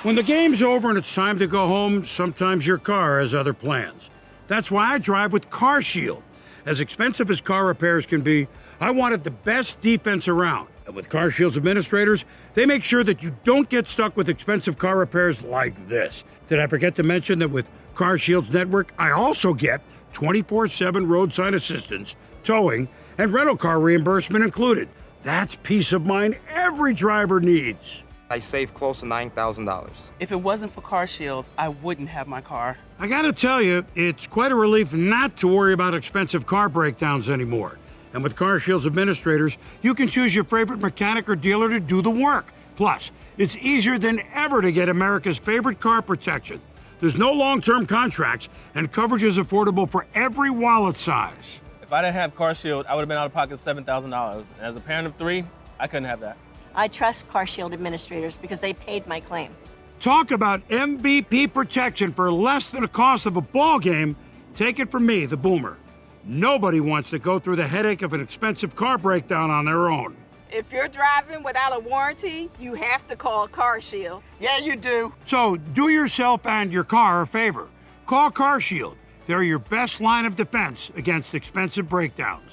When the game's over and it's time to go home, sometimes your car has other plans. That's why I drive with CarShield. As expensive as car repairs can be, I wanted the best defense around. And with CarShield's administrators, they make sure that you don't get stuck with expensive car repairs like this. Did I forget to mention that with CarShield's network, I also get 24/7 roadside assistance, towing, and rental car reimbursement included. That's peace of mind every driver needs. I saved close to $9,000. If it wasn't for CarShield, I wouldn't have my car. I gotta tell you, it's quite a relief not to worry about expensive car breakdowns anymore. And with CarShield's administrators, you can choose your favorite mechanic or dealer to do the work. Plus, it's easier than ever to get America's favorite car protection. There's no long-term contracts, and coverage is affordable for every wallet size. If I didn't have CarShield, I would have been out of pocket $7,000. And as a parent of 3, I couldn't have that. I trust CarShield administrators because they paid my claim. Talk about MVP protection for less than the cost of a ball game. Take it from me, the Boomer. Nobody wants to go through the headache of an expensive car breakdown on their own. If you're driving without a warranty, you have to call CarShield. Yeah, you do. So do yourself and your car a favor. Call CarShield. They're your best line of defense against expensive breakdowns.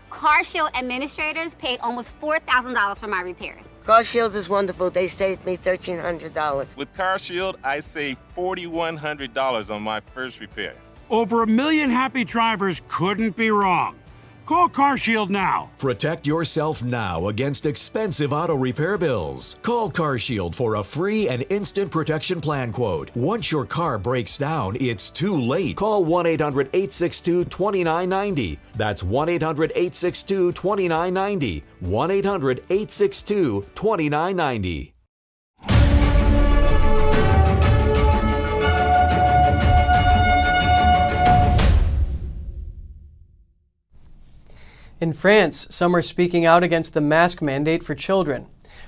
CarShield administrators paid almost $4,000 for my repairs. CarShield is wonderful. They saved me $1,300. With CarShield, I saved $4,100 on my first repair. Over 1 million happy drivers couldn't be wrong. Call CarShield now. Protect yourself now against expensive auto repair bills. Call CarShield for a free and instant protection plan quote. Once your car breaks down, it's too late. Call 1-800-862-2990. That's 1-800-862-2990. 1-800-862-2990. In France, some are speaking out against the mask mandate for children.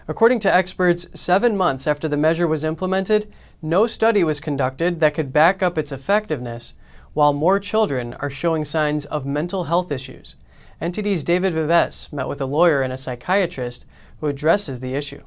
According to experts, 7 months after the measure was implemented, no study was conducted that could back up its effectiveness, while more children are showing signs of mental health issues. NTD's David Vives met with a lawyer and a psychiatrist who addresses the issue.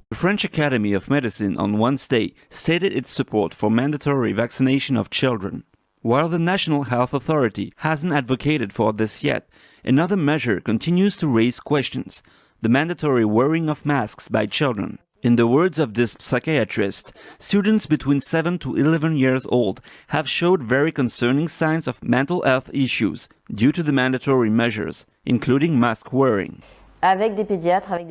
The French Academy of Medicine on Wednesday stated its support for mandatory vaccination of children. While the National Health Authority hasn't advocated for this yet, another measure continues to raise questions: the mandatory wearing of masks by children. In the words of this psychiatrist, students between 7 to 11 years old have showed very concerning signs of mental health issues due to the mandatory measures, including mask wearing.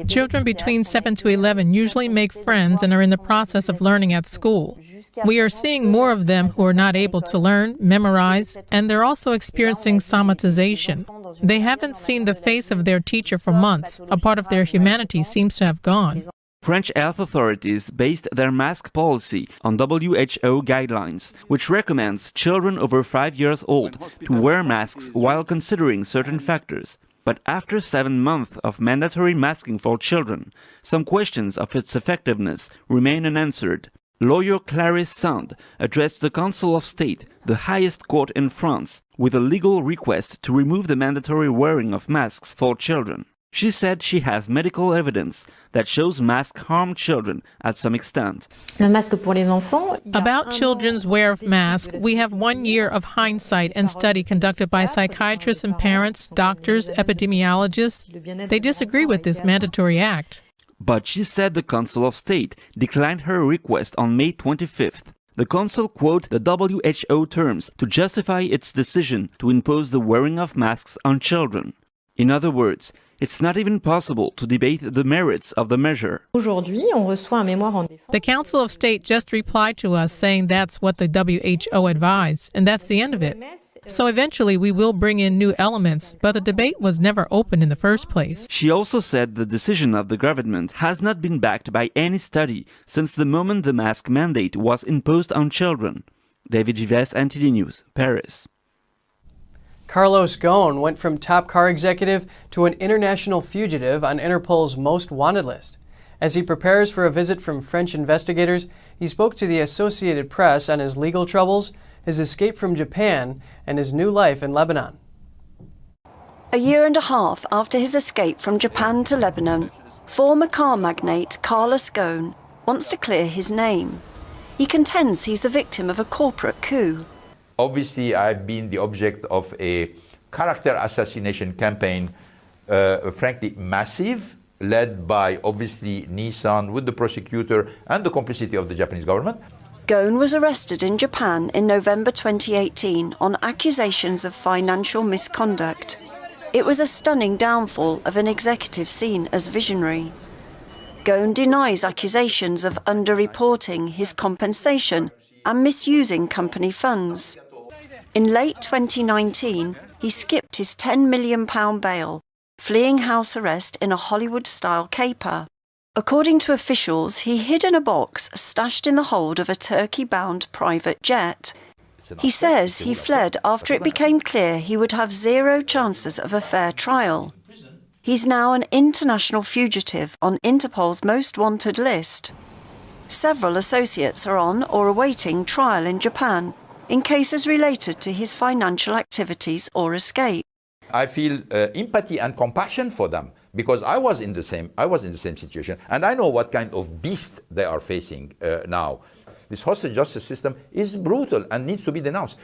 Children between 7 to 11 usually make friends and are in the process of learning at school. We are seeing more of them who are not able to learn, memorize, and they're also experiencing somatization. They haven't seen the face of their teacher for months. A part of their humanity seems to have gone. French health authorities based their mask policy on WHO guidelines, which recommends children over 5 years old to wear masks while considering certain factors. But after 7 months of mandatory masking for children, some questions of its effectiveness remain unanswered. Lawyer Clarisse Sand addressed the Council of State, the highest court in France, with a legal request to remove the mandatory wearing of masks for children. She said she has medical evidence that shows masks harm children at some extent. About children's wear of masks, we have 1 year of hindsight and study conducted by psychiatrists and parents, doctors, epidemiologists. They disagree with this mandatory act. But she said the Council of State declined her request on May 25th. The Council quoted the WHO terms to justify its decision to impose the wearing of masks on children. In other words, it's not even possible to debate the merits of the measure. The Council of State just replied to us saying that's what the WHO advised, and that's the end of it. So eventually we will bring in new elements, but the debate was never open in the first place. She also said the decision of the government has not been backed by any study since the moment the mask mandate was imposed on children. David Vives, NTD News, Paris. Carlos Ghosn went from top car executive to an international fugitive on Interpol's most wanted list. As he prepares for a visit from French investigators, he spoke to the Associated Press on his legal troubles, his escape from Japan, and his new life in Lebanon. A year and a half after his escape from Japan to Lebanon, former car magnate Carlos Ghosn wants to clear his name. He contends he's the victim of a corporate coup. Obviously, I've been the object of a character assassination campaign, frankly massive, led by obviously Nissan with the prosecutor and the complicity of the Japanese government. Ghosn was arrested in Japan in November 2018 on accusations of financial misconduct. It was a stunning downfall of an executive seen as visionary. Ghosn denies accusations of underreporting his compensation and misusing company funds. In late 2019, he skipped his £10 million bail, fleeing house arrest in a Hollywood-style caper. According to officials, he hid in a box stashed in the hold of a Turkey-bound private jet. He says he fled after it became clear he would have zero chances of a fair trial. He's now an international fugitive on Interpol's most wanted list. Several associates are on or awaiting trial in Japan in cases related to his financial activities or escape. I feel empathy and compassion for them because I was in the same situation, and I know what kind of beast they are facing now. This hostage justice system is brutal and needs to be denounced.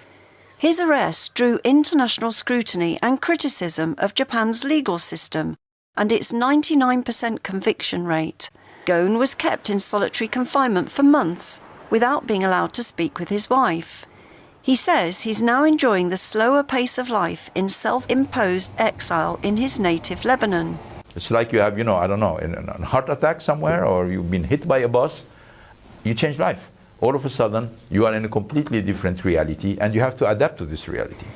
His arrest drew international scrutiny and criticism of Japan's legal system and its 99% conviction rate. Ghosn was kept in solitary confinement for months without being allowed to speak with his wife. He says he's now enjoying the slower pace of life in self-imposed exile in his native Lebanon. It's like you have, I don't know, a heart attack somewhere, or you've been hit by a bus, you change life. All of a sudden, you are in a completely different reality, and you have to adapt to this reality.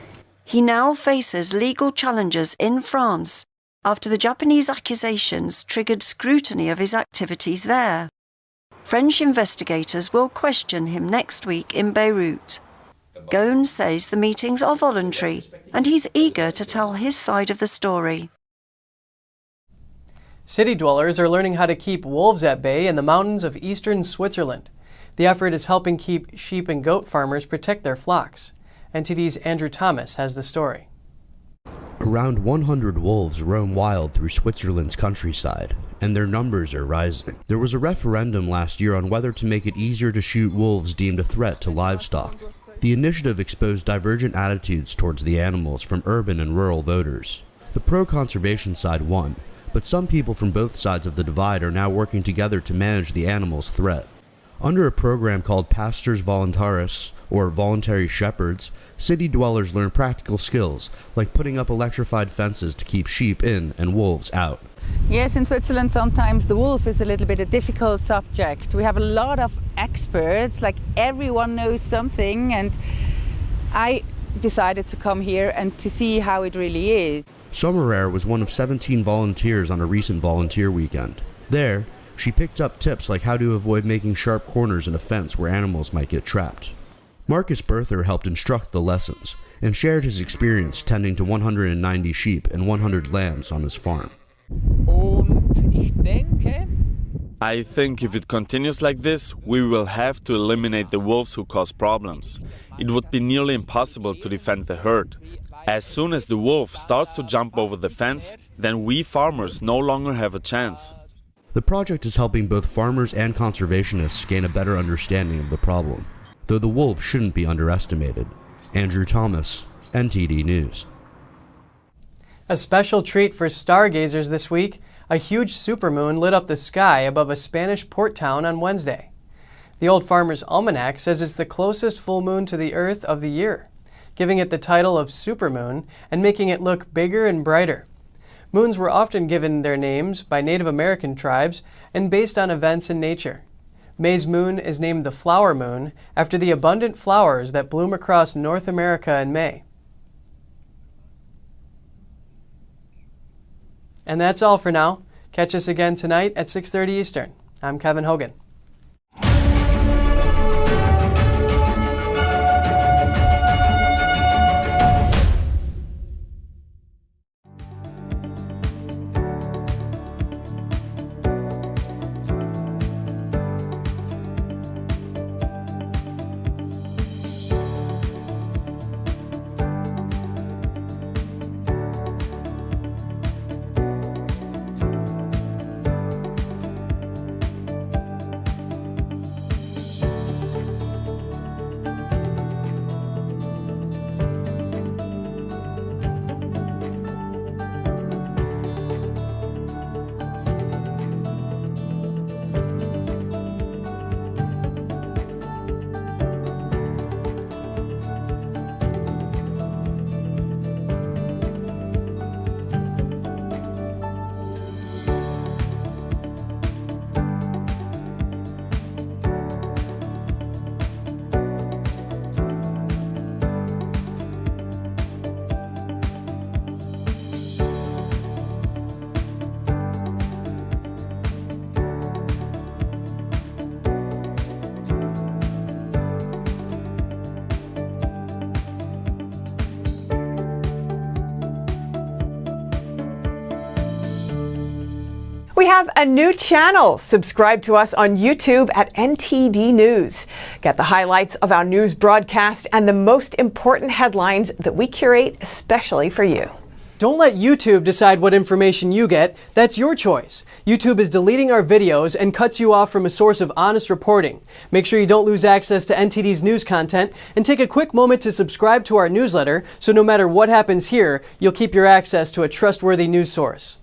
He now faces legal challenges in France after the Japanese accusations triggered scrutiny of his activities there. French investigators will question him next week in Beirut. Ghosn says the meetings are voluntary, and he's eager to tell his side of the story. City dwellers are learning how to keep wolves at bay in the mountains of eastern Switzerland. The effort is helping keep sheep and goat farmers protect their flocks. NTD's Andrew Thomas has the story. Around 100 wolves roam wild through Switzerland's countryside, and their numbers are rising. There was a referendum last year on whether to make it easier to shoot wolves deemed a threat to livestock. The initiative exposed divergent attitudes towards the animals from urban and rural voters. The pro-conservation side won, but some people from both sides of the divide are now working together to manage the animals' threat. Under a program called Pastors Voluntaris, or Voluntary Shepherds, city dwellers learn practical skills, like putting up electrified fences to keep sheep in and wolves out. Yes, in Switzerland sometimes the wolf is a little bit a difficult subject. We have a lot of experts, like everyone knows something, and I decided to come here and to see how it really is. Sommerer was one of 17 volunteers on a recent volunteer weekend. There, she picked up tips like how to avoid making sharp corners in a fence where animals might get trapped. Marcus Berther helped instruct the lessons and shared his experience tending to 190 sheep and 100 lambs on his farm. I think if it continues like this, we will have to eliminate the wolves who cause problems. It would be nearly impossible to defend the herd. As soon as the wolf starts to jump over the fence, then we farmers no longer have a chance. The project is helping both farmers and conservationists gain a better understanding of the problem, though the wolf shouldn't be underestimated. Andrew Thomas, NTD News. A special treat for stargazers this week, a huge supermoon lit up the sky above a Spanish port town on Wednesday. The Old Farmer's Almanac says it's the closest full moon to the Earth of the year, giving it the title of supermoon and making it look bigger and brighter. Moons were often given their names by Native American tribes and based on events in nature. May's moon is named the flower moon after the abundant flowers that bloom across North America in May. And that's all for now. Catch us again tonight at 6:30 Eastern. I'm Kevin Hogan. have a new channel. Subscribe to us on YouTube at NTD News. Get the highlights of our news broadcast and the most important headlines that we curate especially for you. Don't let YouTube decide what information you get. That's your choice. YouTube is deleting our videos and cuts you off from a source of honest reporting. Make sure you don't lose access to NTD's news content, and take a quick moment to subscribe to our newsletter so no matter what happens here, you'll keep your access to a trustworthy news source.